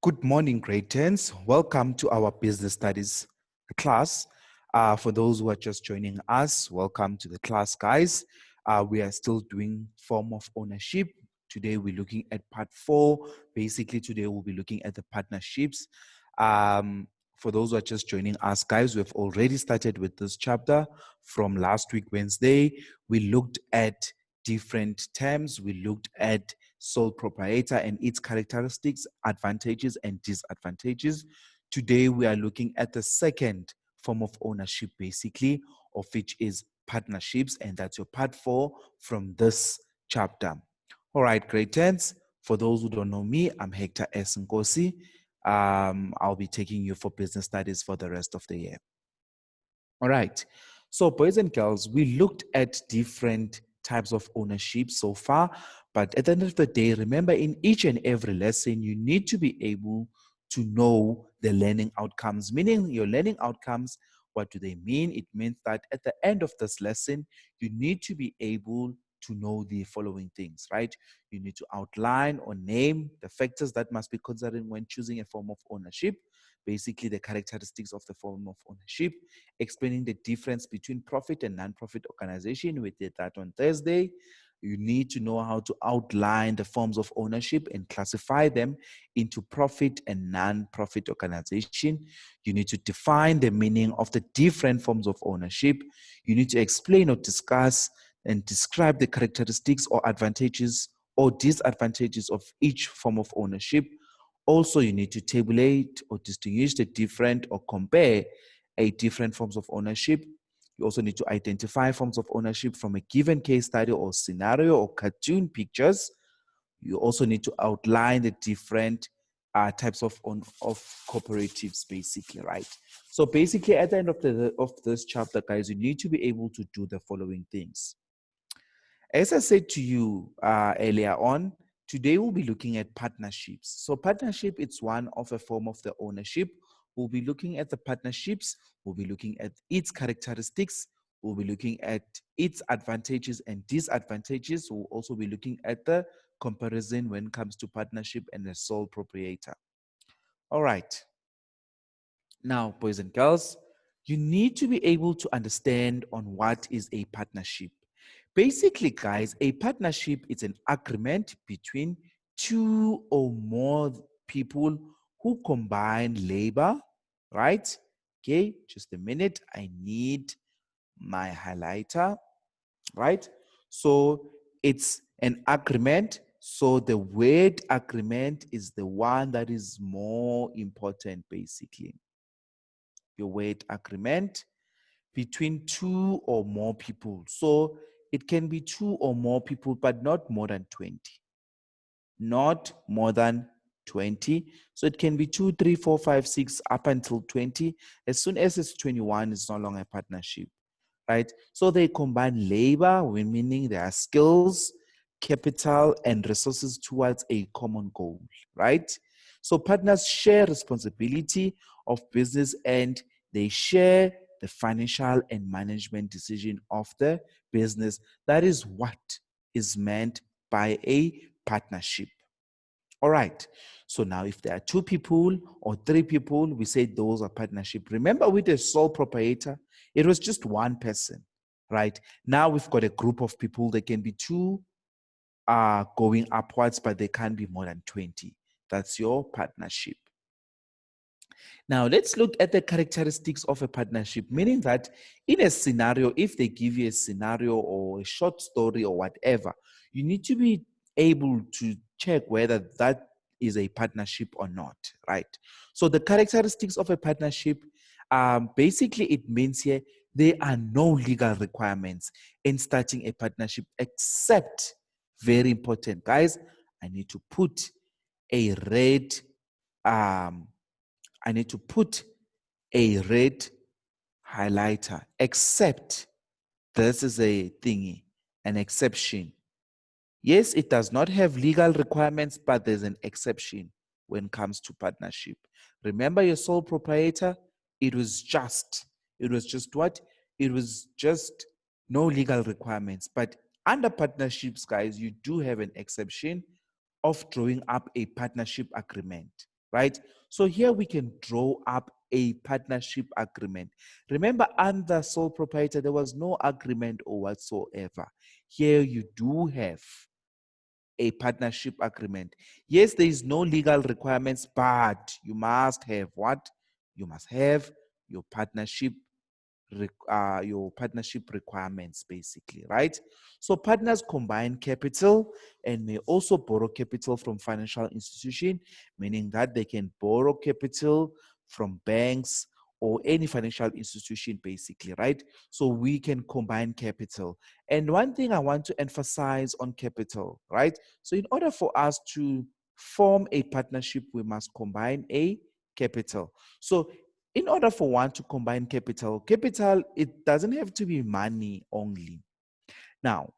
Good morning, grade 10s. Welcome to our business studies class. For those who are just joining us, welcome to the class, guys. We are still doing form of ownership. Today, we're looking at part 4. Basically, today we'll be looking at the partnerships. For those who are just joining us, guys, we've already started with this chapter from last week, Wednesday. We looked at different terms. We looked at sole proprietor and its characteristics, advantages and disadvantages. Today, we are looking at the second form of ownership, basically, of which is partnerships, and that's your part 4 from this chapter. All right, grade 10s. For those who don't know me, I'm Hector S. Nkosi. I'll be taking you for business studies for the rest of the year. All right. So, boys and girls, we looked at different types of ownership so far, but at the end of the day, remember, in each and every lesson, you need to be able to know the learning outcomes, meaning your learning outcomes. What do they mean? It means that at the end of this lesson, you need to be able to know the following things, right? You need to outline or name the factors that must be considered when choosing a form of ownership, basically the characteristics of the form of ownership, explaining the difference between profit and non-profit organization. We did that on Thursday. You need to know how to outline the forms of ownership and classify them into profit and non-profit organization. You need to define the meaning of the different forms of ownership. You need to explain or discuss and describe the characteristics or advantages or disadvantages of each form of ownership. Also, you need to tabulate or distinguish the different or compare different forms of ownership. You also need to identify forms of ownership from a given case study or scenario or cartoon pictures. You also need to outline the different types of cooperatives, basically, right? So basically, at the end of this chapter, guys, you need to be able to do the following things. As I said to you earlier on, today we'll be looking at partnerships. So partnership, it's one of a form of the ownership. We'll be looking at the partnerships. We'll be looking at its characteristics. We'll be looking at its advantages and disadvantages. We'll also be looking at the comparison when it comes to partnership and the sole proprietor. All right. Now, boys and girls, you need to be able to understand on what is a partnership. Basically, guys, a partnership is an agreement between two or more people who combine labor, right? Okay, just a minute. I need my highlighter, right? So it's an agreement. So the word agreement is the one that is more important, basically. Your word agreement between two or more people. So it can be two or more people, but not more than 20. Not more than 20. So it can be 2, 3, 4, 5, 6, up until 20. As soon as it's 21, it's no longer a partnership, right? So they combine labor, meaning their skills, capital, and resources towards a common goal, right? So partners share responsibility of business and they share the financial and management decision of the business. That is what is meant by a partnership. All right. So now if there are 2 people or 3 people, we say those are partnership. Remember with a sole proprietor, it was just one person, right? Now we've got a group of people. They can be 2 going upwards, but they can't be more than 20. That's your partnership. Now, let's look at the characteristics of a partnership, meaning that in a scenario, if they give you a scenario or a short story or whatever, you need to be able to check whether that is a partnership or not, right? So the characteristics of a partnership, basically it means here, there are no legal requirements in starting a partnership except, very important, guys, I need to put a red I need to put a red highlighter, except this is a thingy, an exception. Yes, it does not have legal requirements, but there's an exception when it comes to partnership. Remember your sole proprietor? It was just what? It was just no legal requirements. But under partnerships, guys, you do have an exception of drawing up a partnership agreement. right? So here we can draw up a partnership agreement. Remember, under sole proprietor, there was no agreement or whatsoever. Here you do have a partnership agreement. Yes, there is no legal requirements, but you must have what? You must have your partnership requirements, basically, right? So partners combine capital and may also borrow capital from financial institution, meaning that they can borrow capital from banks or any financial institution, basically, right? So we can combine capital. And one thing I want to emphasize on capital, right? So in order for us to form a partnership, we must combine a capital. So in order for one to combine capital, it doesn't have to be money only. Now,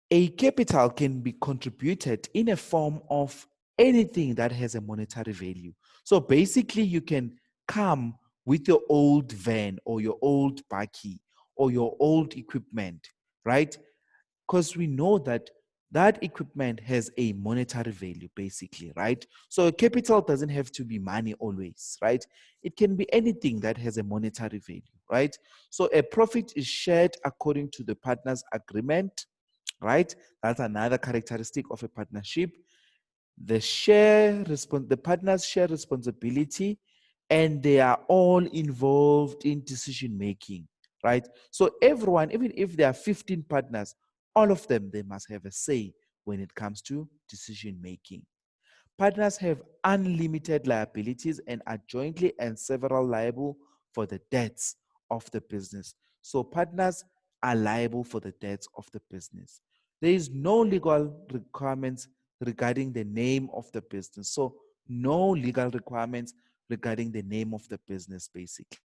a capital can be contributed in a form of anything that has a monetary value. So basically, you can come with your old van or your old bakkie or your old equipment, right? Because we know that that equipment has a monetary value, basically, right? So capital doesn't have to be money always, right? It can be anything that has a monetary value, right? So a profit is shared according to the partner's agreement, right? That's another characteristic of a partnership. The partners share responsibility, and they are all involved in decision making, right? So everyone, even if there are 15 partners, all of them, they must have a say when it comes to decision making. Partners have unlimited liabilities and are jointly and several liable for the debts of the business. So partners are liable for the debts of the business. There is no legal requirements regarding the name of the business. So no legal requirements regarding the name of the business, basically.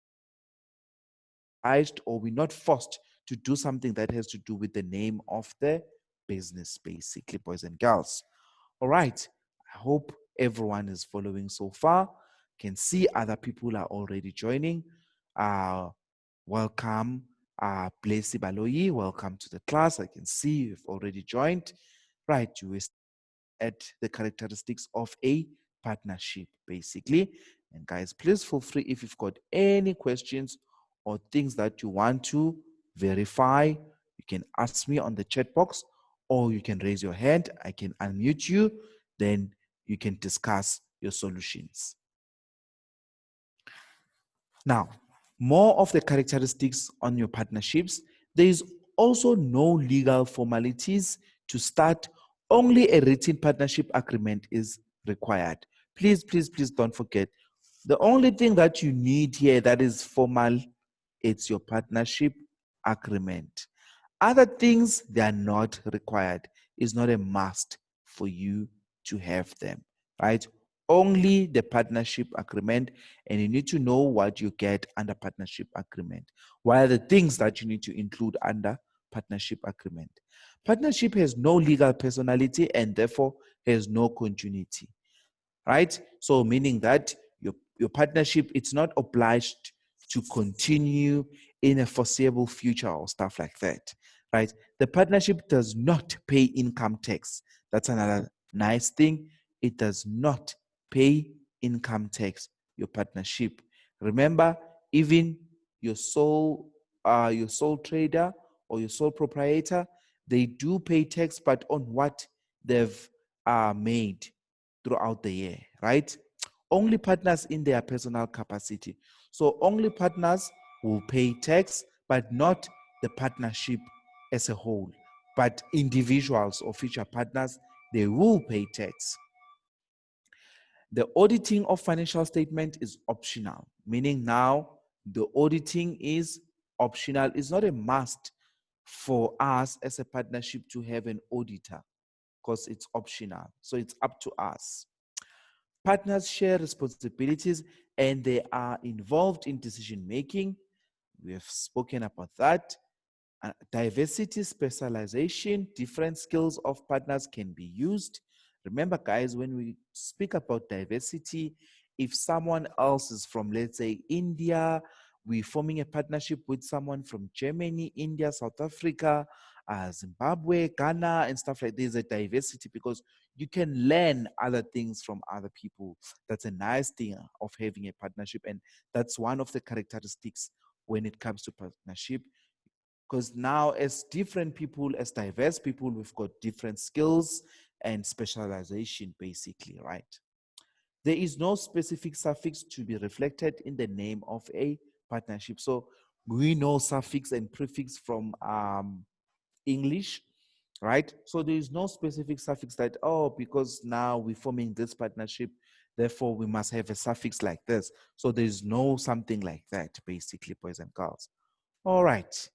Or we're not forced to do something that has to do with the name of the business, basically, boys and girls. All right. I hope everyone is following so far. Can see other people are already joining. Uh, welcome, Blessy Baloyi. Welcome to the class. I can see you've already joined. Right. You will at the characteristics of a partnership, basically. And guys, please feel free if you've got any questions or things that you want to verify, you can ask me on the chat box or you can raise your hand. I can unmute you, then you can discuss your solutions. Now, more of the characteristics on your partnerships. There is also no legal formalities to start. Only a written partnership agreement is required. Please, please, please don't forget. The only thing that you need here that is formal, it's your partnership agreement. Other things, they are not required. It's not a must for you to have them, right? Only the partnership agreement, and you need to know what you get under partnership agreement. What are the things that you need to include under partnership agreement? Partnership has no legal personality and therefore has no continuity, right? So meaning that your partnership, it's not obliged to continue in a foreseeable future or stuff like that, right? The partnership does not pay income tax. That's another nice thing. It does not pay income tax, your partnership. Remember, even your sole trader or your sole proprietor, they do pay tax, but on what they've made throughout the year, right? Only partners in their personal capacity. So only partners will pay tax, but not the partnership as a whole. But individuals or future partners, they will pay tax. The auditing of financial statement is optional, meaning now the auditing is optional. It's not a must for us as a partnership to have an auditor because it's optional. So it's up to us. Partners share responsibilities and they are involved in decision making. We have spoken about that. Diversity, specialization, different skills of partners can be used. Remember, guys, when we speak about diversity, if someone else is from, let's say, India, we're forming a partnership with someone from Germany, India, South Africa, Zimbabwe, Ghana, and stuff like this. There's a diversity because you can learn other things from other people. That's a nice thing of having a partnership. And that's one of the characteristics when it comes to partnership. Because now, as different people, as diverse people, we've got different skills and specialization, basically, right? There is no specific suffix to be reflected in the name of a partnership. So we know suffix and prefix from English, right? So there is no specific suffix that, oh, because now we're forming this partnership, therefore we must have a suffix like this. So there's no something like that, basically, boys and girls. All right.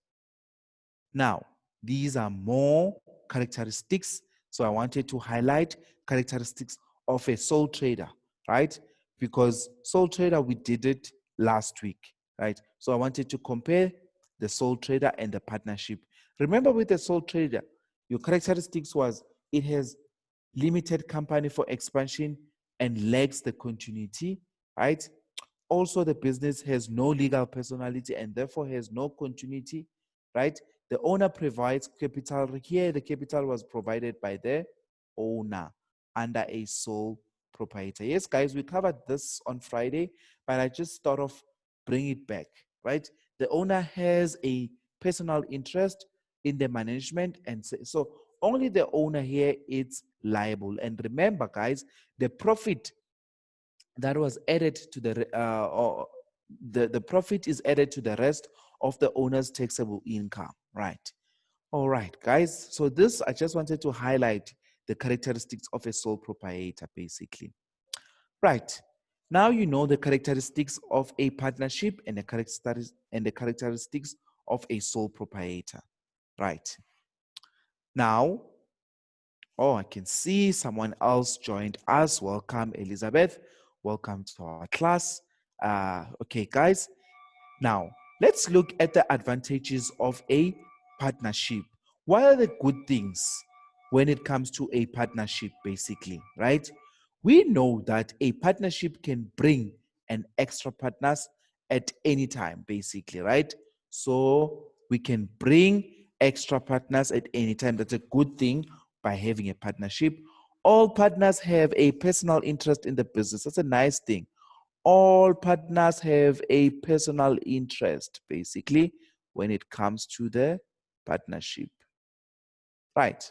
Now, these are more characteristics. So I wanted to highlight characteristics of a sole trader, right? Because sole trader, we did it last week, right? So I wanted to compare the sole trader and the partnership. Remember with the sole trader, your characteristics was it has limited company for expansion and lacks the continuity, right? Also, the business has no legal personality and therefore has no continuity, right? The owner provides capital. Here, the capital was provided by the owner under a sole proprietor. Yes, guys, we covered this on Friday, but I just thought of bring it back, right? The owner has a personal interest in the management, and so only the owner here is liable. And remember, guys, the profit that was added to or the profit is added to the rest of the owner's taxable income, right? All right, guys. So this, I just wanted to highlight the characteristics of a sole proprietor, basically. Right. Now you know the characteristics of a partnership and the characteristics of a sole proprietor. Right. Now, oh, I can see someone else joined us. Welcome, Elizabeth. Welcome to our class. Okay, guys. Now, let's look at the advantages of a partnership. What are the good things when it comes to a partnership, basically, right? We know that a partnership can bring an extra partners at any time, basically, right? So we can bring extra partners at any time. That's a good thing by having a partnership. All partners have a personal interest in the business. That's a nice thing. All partners have a personal interest, basically, when it comes to the partnership. Right.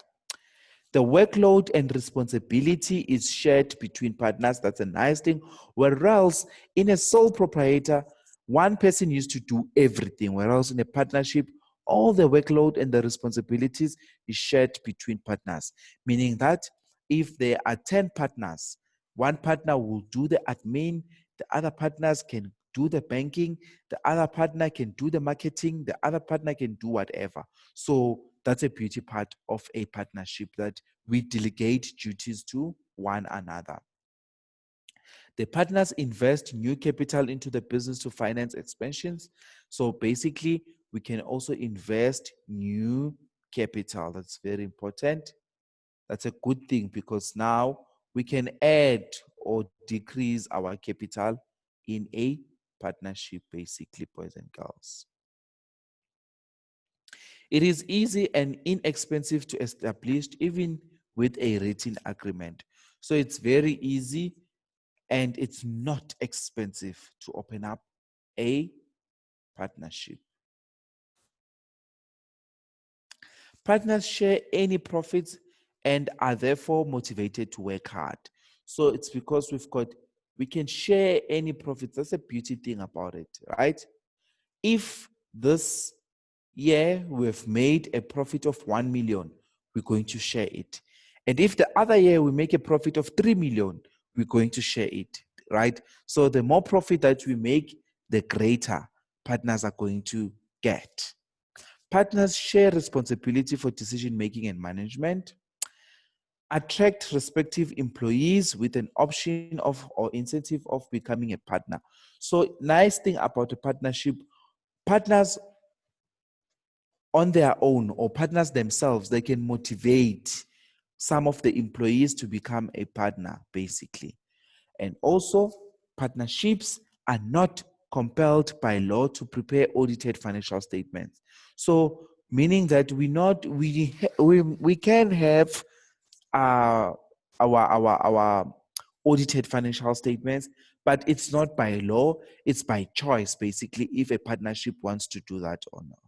The workload and responsibility is shared between partners. That's a nice thing. Whereas in a sole proprietor, one person used to do everything. Whereas in a partnership, all the workload and the responsibilities is shared between partners. Meaning that if there are 10 partners, one partner will do the admin, the other partners can do the banking, the other partner can do the marketing, the other partner can do whatever. So that's a beauty part of a partnership, that we delegate duties to one another. The partners invest new capital into the business to finance expansions. So basically, we can also invest new capital. That's very important. That's a good thing because now we can add or decrease our capital in a partnership, basically, boys and girls. It is easy and inexpensive to establish, even with a written agreement. So it's very easy and it's not expensive to open up a partnership. Partners share any profits and are therefore motivated to work hard. So it's because we can share any profits. That's a beauty thing about it, right? If this year we've made a profit of 1 million, we're going to share it. And if the other year we make a profit of 3 million, we're going to share it, right? So the more profit that we make, the greater partners are going to get. Partners share responsibility for decision making and management. Attract respective employees with an option of or incentive of becoming a partner. So nice thing about a partnership, partners on their own or partners themselves, they can motivate some of the employees to become a partner, basically. And also, partnerships are not compelled by law to prepare audited financial statements. So meaning that we can have uh, our audited financial statements, but it's not by law, it's by choice, basically, if a partnership wants to do that or not.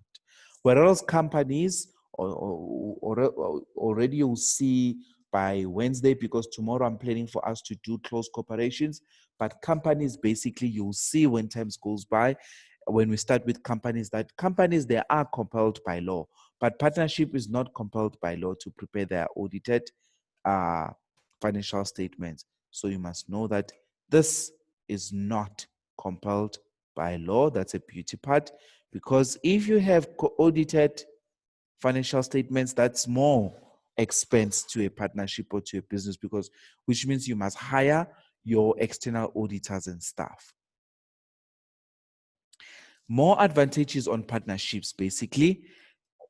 Whereas companies already you'll see by Wednesday, because tomorrow I'm planning for us to do close corporations, but companies, basically, you'll see when times goes by, when we start with companies, that companies, they are compelled by law, but partnership is not compelled by law to prepare their audited uh, financial statements. So you must know that this is not compelled by law. That's a beauty part, because if you have audited financial statements, that's more expense to a partnership or to a business, because which means you must hire your external auditors and staff. More advantages on partnerships, basically.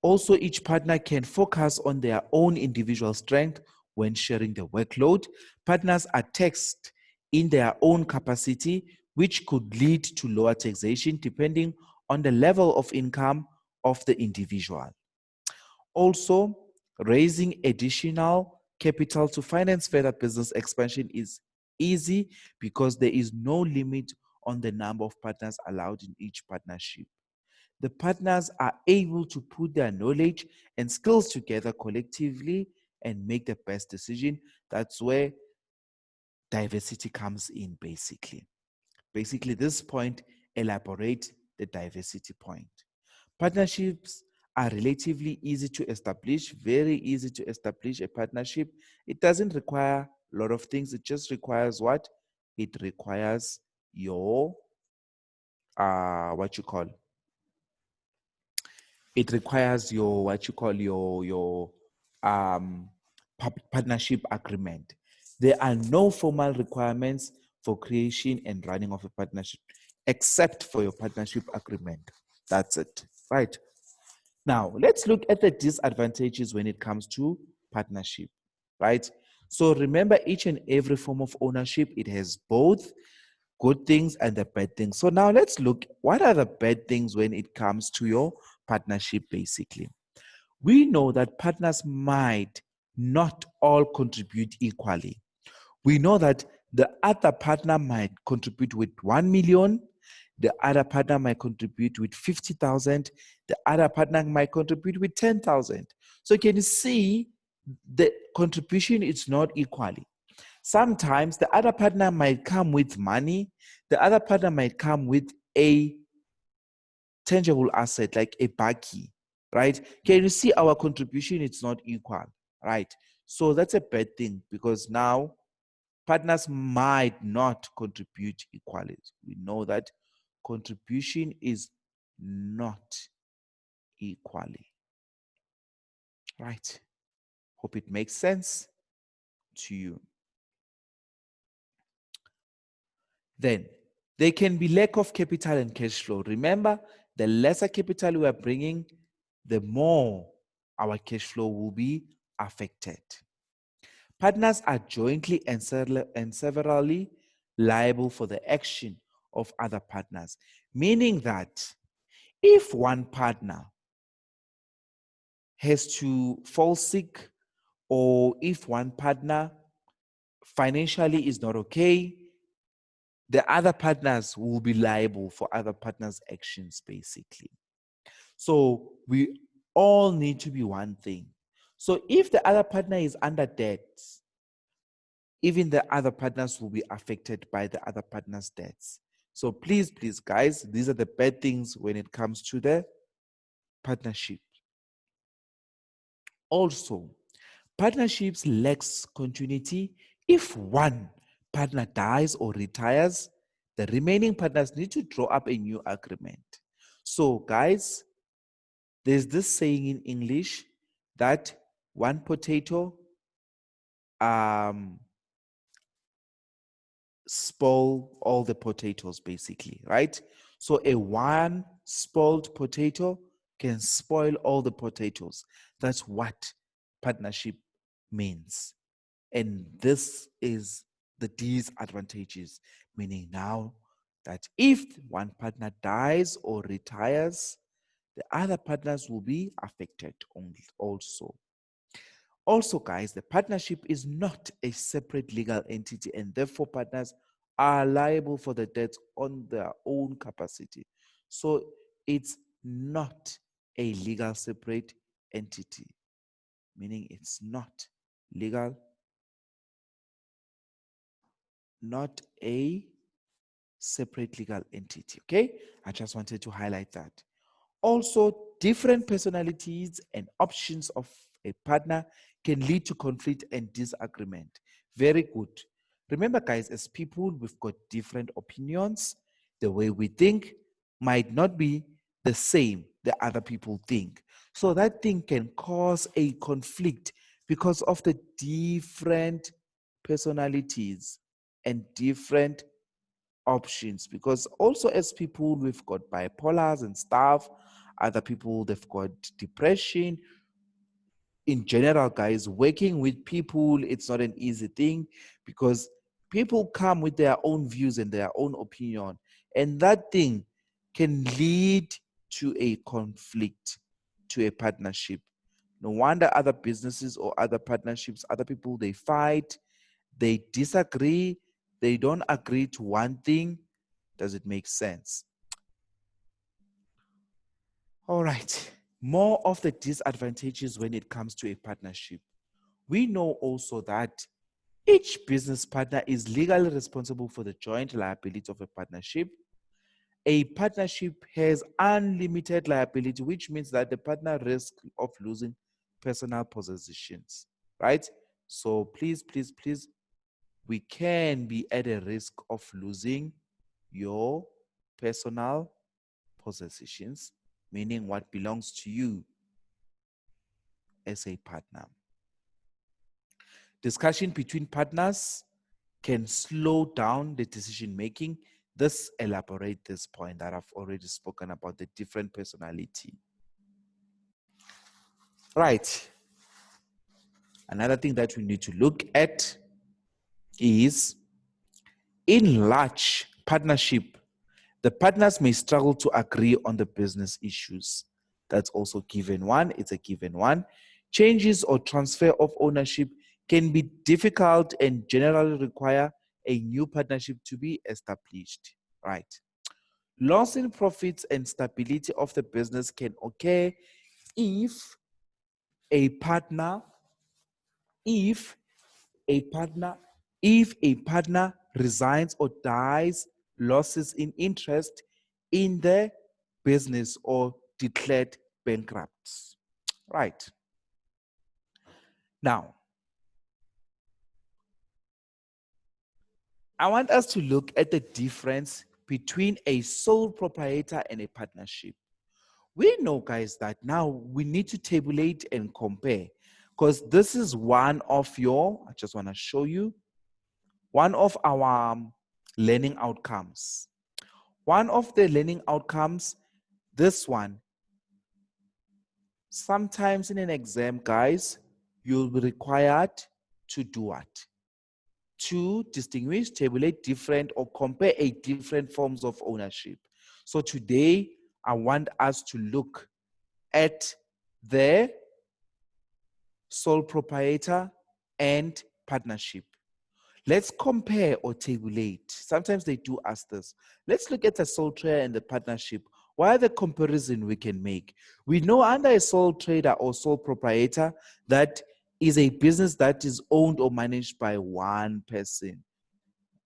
Also, each partner can focus on their own individual strength when sharing the workload. Partners are taxed in their own capacity, which could lead to lower taxation depending on the level of income of the individual. Also, raising additional capital to finance further business expansion is easy because there is no limit on the number of partners allowed in each partnership. The partners are able to put their knowledge and skills together collectively and make the best decision. That's where diversity comes in, basically. Basically, this point elaborate the diversity point. Partnerships are relatively easy to establish, very easy to establish a partnership. It doesn't require a lot of things. It just requires what? It requires your, what you call, it requires your, what you call, your partnership agreement. There are no formal requirements for creation and running of a partnership except for your partnership agreement. That's it, right? Now, let's look at the disadvantages when it comes to partnership, right? So remember, each and every form of ownership, it has both good things and the bad things. So now let's look, what are the bad things when it comes to your partnership, basically? We know that partners might not all contribute equally. We know that the other partner might contribute with 1 million, the other partner might contribute with 50,000, the other partner might contribute with 10,000. So can you see the contribution is not equally? Sometimes the other partner might come with money, the other partner might come with a tangible asset like a buggy, right? Can you see our contribution? It's not equal, right? So that's a bad thing, because now partners might not contribute equally. We know that contribution is not equally, right? Hope it makes sense to you. Then there can be lack of capital and cash flow. Remember, the lesser capital we are bringing, the more our cash flow will be affected. Partners are jointly and severally liable for the action of other partners, meaning that if one partner has to fall sick, or if one partner financially is not okay, the other partners will be liable for other partners' actions, basically. So we all need to be one thing. So if the other partner is under debt, even the other partners will be affected by the other partner's debts. So please, guys, these are the bad things when it comes to the partnership. Also, partnerships lacks continuity. If one partner dies or retires, the remaining partners need to draw up a new agreement. So guys, there's this saying in English that one potato spoil all the potatoes, basically, right? So a one spoiled potato can spoil all the potatoes. That's what partnership means. And this is the disadvantages, meaning now that if one partner dies or retires, the other partners will be affected also. Also, guys, the partnership is not a separate legal entity, and therefore partners are liable for the debts on their own capacity. So it's not a legal separate entity, meaning it's not legal, not a separate legal entity. Okay, I just wanted to highlight that. Also, different personalities and options of a partner can lead to conflict and disagreement. Very good. Remember, guys, as people, we've got different opinions. The way we think might not be the same that other people think. So that thing can cause a conflict because of the different personalities and different options, because also as people we've got bipolars and stuff, other people they've got depression. In general, guys, working with people, it's not an easy thing because people come with their own views and their own opinion, and that thing can lead to a conflict, to a partnership. No wonder other businesses or other partnerships, other people, they fight, they disagree, they don't agree to one thing. Does it make sense? All right. More of the disadvantages when it comes to a partnership. We know also that each business partner is legally responsible for the joint liability of a partnership. A partnership has unlimited liability, which means that the partner risks of losing personal possessions, right? So please, please, please, we can be at a risk of losing your personal possessions, meaning what belongs to you as a partner. Discussion between partners can slow down the decision making. This elaborate this point that I've already spoken about, the different personality. Right. Another thing that we need to look at is in large partnership, the partners may struggle to agree on the business issues. That's also given one. It's a given one. Changes or transfer of ownership can be difficult and generally require a new partnership to be established. Right. Loss in profits and stability of the business can occur if a partner, if a partner, if a partner resigns or dies, losses in interest in the business or declared bankrupt. Right. Now, I want us to look at the difference between a sole proprietor and a partnership. We know, guys, that now we need to tabulate and compare, because this is one of your, I just want to show you, one of our learning outcomes. One of the learning outcomes, this one, sometimes in an exam, guys, you'll be required to do what? To distinguish, tabulate different or compare a different forms of ownership. So today, I want us to look at the sole proprietor and partnership. Let's compare or tabulate. Sometimes they do ask this. Let's look at the sole trader and the partnership. What are the comparison we can make? We know under a sole trader or sole proprietor, that is a business that is owned or managed by one person,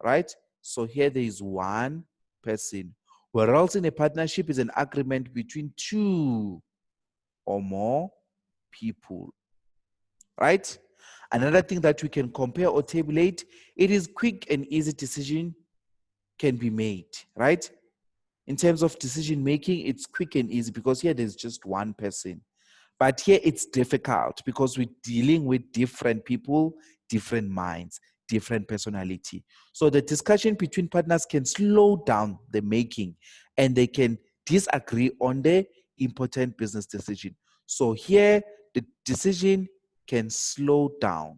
right? So here there is one person. Whereas in a partnership is an agreement between two or more people, right? Another thing that we can compare or tabulate, it is quick and easy decision can be made, right? In terms of decision making, it's quick and easy because here there's just one person. But here it's difficult because we're dealing with different people, different minds, different personality. So the discussion between partners can slow down the making and they can disagree on the important business decision. So here the decision can slow down,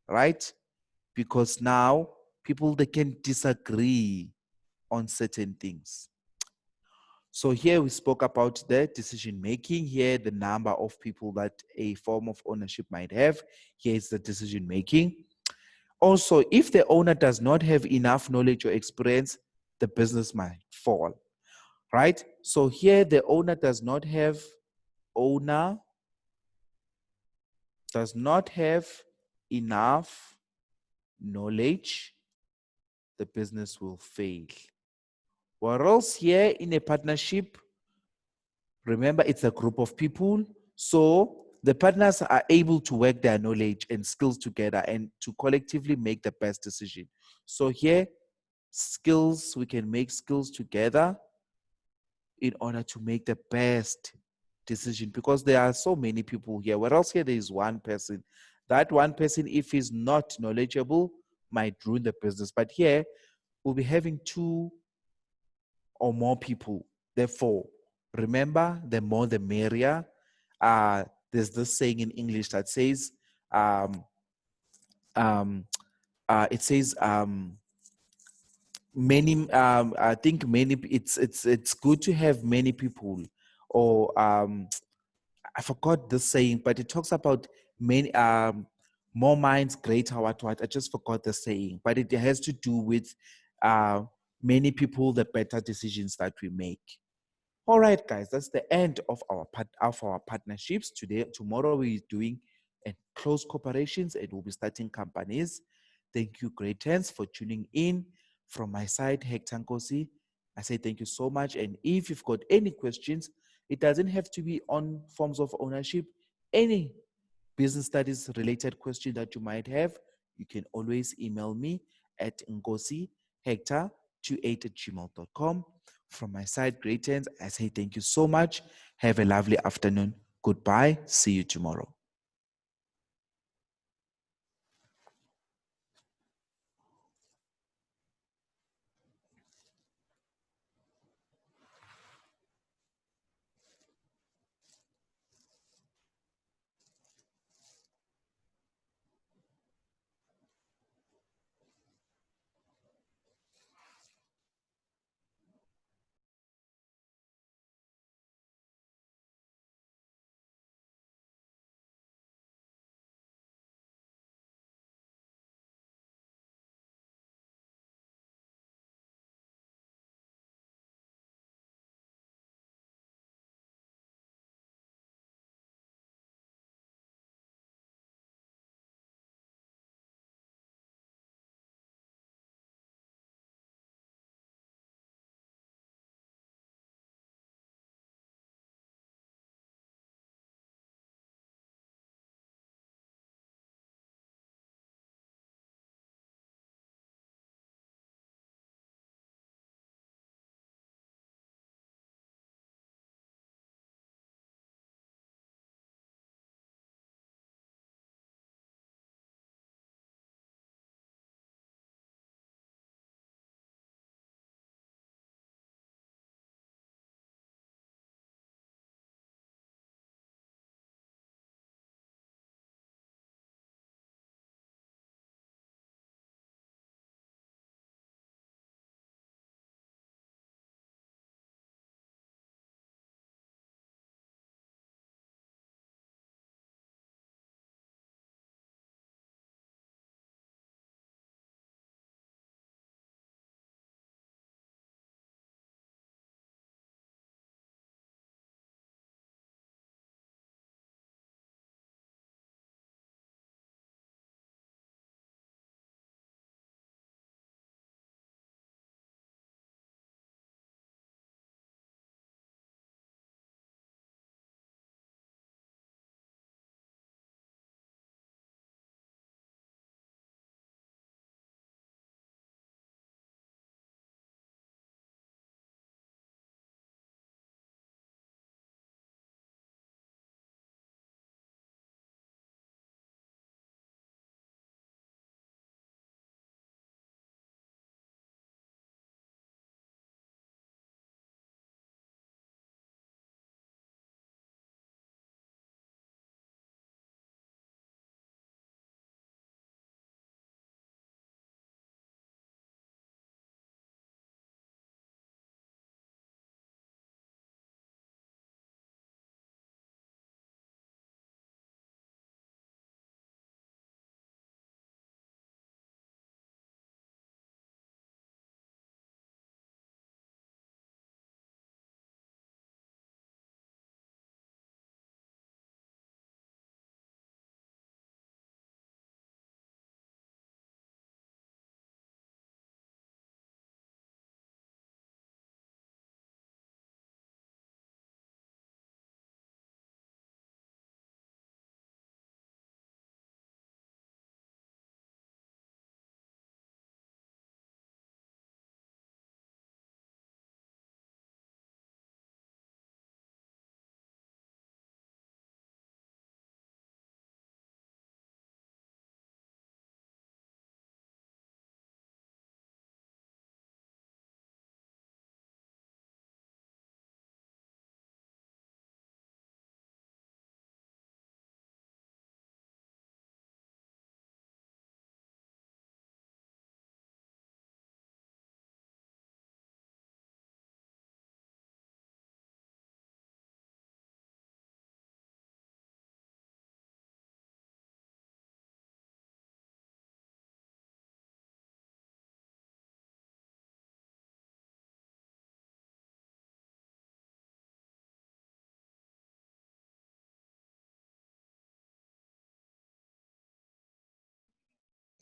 right? Because now people, they can disagree on certain things. So here we spoke about the decision making. Here, the number of people that a form of ownership might have. Here is the decision making. Also, if the owner does not have enough knowledge or experience, the business might fall, right? So here, the owner does not have enough knowledge, the business will fail. Whereas here in a partnership, remember it's a group of people. So the partners are able to work their knowledge and skills together and to collectively make the best decision. So here, skills, we can make skills together in order to make the best decision, because there are so many people here. Whereas here there is one person. That one person, if he's not knowledgeable, might ruin the business. But here we'll be having two or more people. Therefore, remember, the more the merrier. There's this saying in English that says, um, um, it says, many. I think many. It's good to have many people, or I forgot the saying, but it talks about many more minds, greater what. I just forgot the saying, but it has to do with uh, many people, the better decisions that we make. All right, guys, that's the end of our partnerships today. Tomorrow we're doing close cooperations and we'll be starting companies. Thank you, great hands, for tuning in. From my side, Hector Nkosi, I say thank you so much. And if you've got any questions, it doesn't have to be on forms of ownership. Any business studies related question that you might have, you can always email me at ngosihector28@gmail.com. From my side, greetings. I say thank you so much. Have a lovely afternoon. Goodbye. See you tomorrow.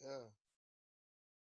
Yeah.